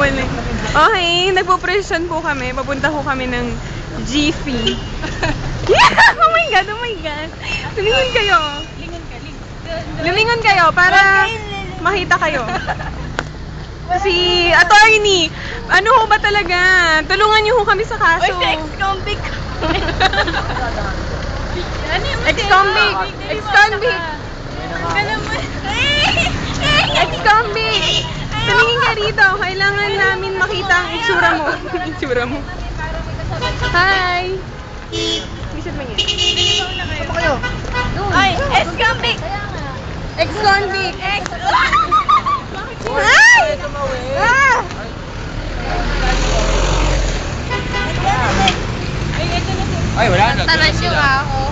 Wala. Okay, nagpo-presyon po kami. Papunta po kami ng GFI. Yeah! Oh my God, oh my God. Lumingon kayo. Lumingon kayo para makita kayo. Si attorney, ano ho ba talaga? Tulungan niyo ho kami sa kaso. Ex-convict. Ex-convict. Ex-convict. Ex-convict. Tumingin ka rito. Kailangan namin makita ang itsura mo. Itsura mo. Hi. Bisit mo niya. Apa kayo? Ay, ex-convict. Ex-convict. Ex. Hi! Ah! Ay, wala na. Talas yung ako.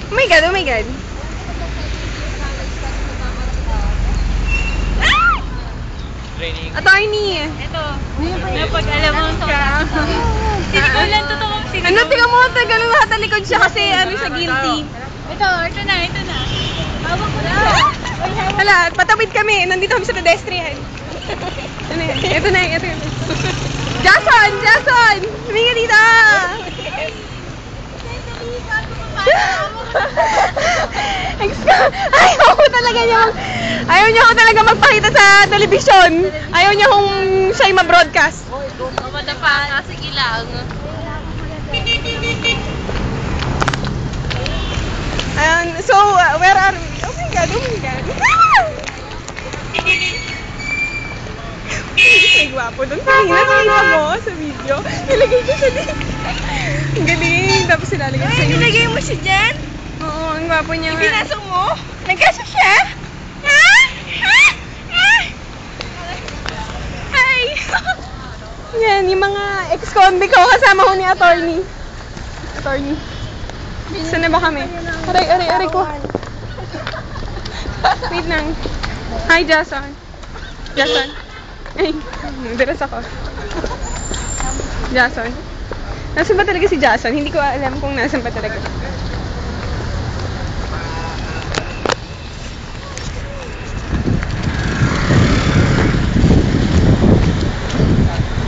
Oh my God, oh my God. Training. Attorney. Ito. Napag alam mo sa Sinigulan totoo. Ano, tingnan mo, ganun nakatalikod siya kasi ano siya guilty. Ito na. Hawak ko na. Hala, patawid kami. Nandito kami sa pedestrian. Ano yan? Ito na, ito yun. Jason! Jason! Tumingin dito! Ayaw ko talaga niyang... Ayaw niya ako talaga magpakita sa telebisyon. Ayaw niya kung siya'y ma-broadcast. Madapa, sige lang. So, where are we? Oh my God, oh my God. Ay, gwapo doon. Kanina, nakita mo sa video. Nilagay ko sa dito. Ang galing. Tapos nilalagay ko sa YouTube. Nilagay mo siya dyan? Oo, ang gwapo niya nga. Pinasok mo? Nagkasya siya? Hi! Yan, yung mga ex-convict ko. Kasama ko ni attorney. Attorney. Saan na ba kami? Aray ko. Wait lang. Hi, Jason. Jason. Ay, nagdaras ako. Jason. Nasaan ba talaga si Jason? Hindi ko alam kung nasaan ba talaga.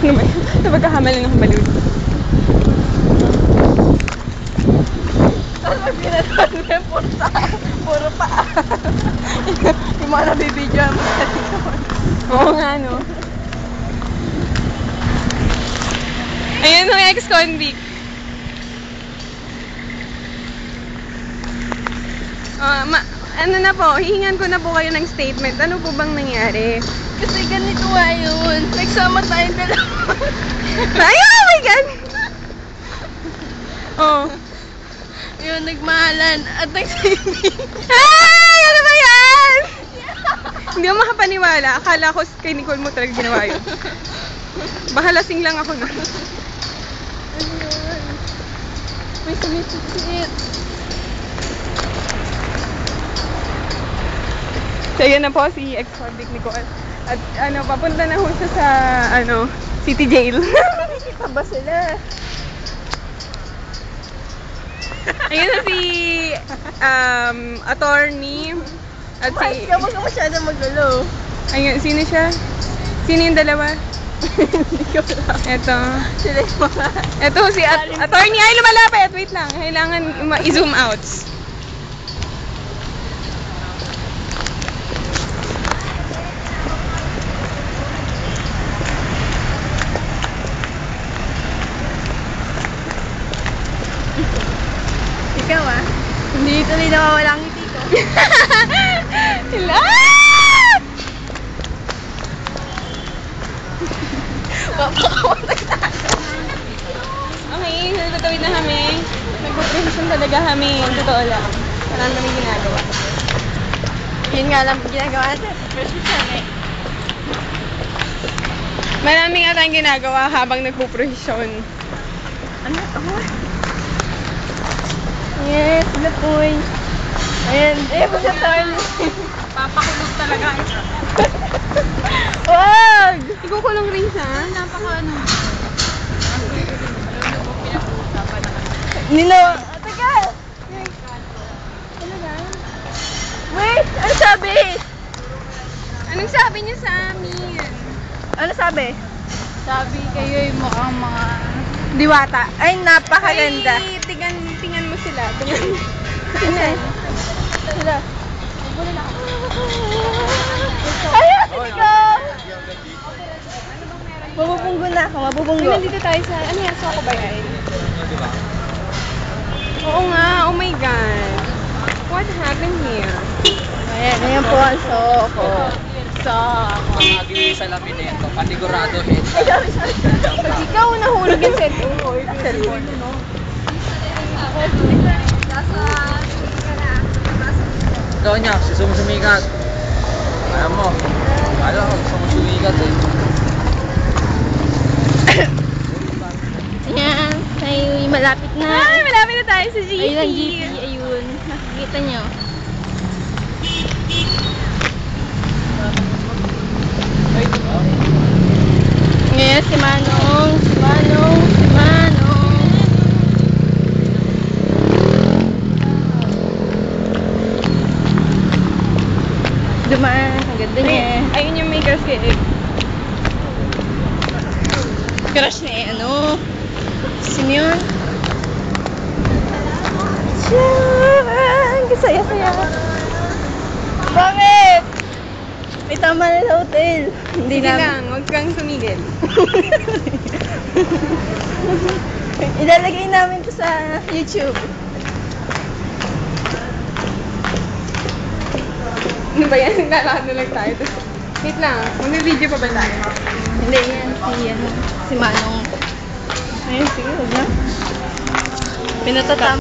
Ano ba yun? Napagkakamalan ng balon. Puro pa. Yung mga nabibidyo mo sa TikTok. Oo nga, no? Ayan yung ex-convict. Ano na po, hihingan ko na po kayo ng statement. Ano po bang nangyari? Kasi ganito nga yun. Nagsama tayong dalawa. Ay, oh my God! Oh. Yun, nagmahalan at nagsibing. Ay! Ano ba yan? Hindi ako makapaniwala. Akala ko kay Nicole mo talaga ginawa yun. Bahalasing lang ako na. May sumisit. So, yan na po si ex-convict Nicole. At ano, papunta na ho siya sa, city jail. Kita ba sila? Ayun na si, attorney. At si, Huwag ka masyado magulo. ayun, sino siya? Sino yung dalawa? Hindi ko alam. Eto. Sila yung mga... Eto si attorney. Ay, lumalapit. Wait lang. Kailangan i-zoom out. Ikaw hindi tuloy nawawala ang ngiti ko. Hello! Okay, nagtatawid na kami. Nagpo-profession talaga kami. Totoo lang. Wala kami ginagawa. Yun nga lang ginagawa natin. Maraming nga tayong ginagawa habang nagpo-profession. Ano ito? Yes, the point. Ayan, sa turn. Papakulog talaga. Wag! Ikukulong rin siya. Nilo! Tagal! Ano na? Wait! Ano sabi? Anong sabi niya sa amin? Ano sabi? Sabi kayo yung mukhang mga... Diwata. Ay, napakaganda. Ay, tingnan mo sila. Tingnan. Sila. Ayaw, ikaw! Mabubunggo na ako, mabubunggo. Nandito tayo sa, ano yan, Soko ba yan? Oo nga, oh my God. What happened here? Ayan po ang Soko. Mga gili sa laminento, panigurado head. Pag ikaw nahulog yung cellphone ko, Ito niya, si sumusumikat. Alam mo, sumusumikat eh. Ayan, ay malapit na. Ay, malapit na tayo sa GP. Ayun ang GP, ayun. Nakikita nyo. Ngayon si Manong. Dumaan, ang ganda niya. Ayun yung may crush kay Egg. Crush ni ano? Sino yun? Ang saya-saya. Bakit? May tama na sa hotel. Hindi lang, huwag kang sumigil. Ilalagay namin to sa YouTube. Ano ba yan? Lalakad na lang tayo. Wait lang, mag-video pa ba tayo? Hindi yan, si Manong. Ayun, sige, huwag na. Pinatatam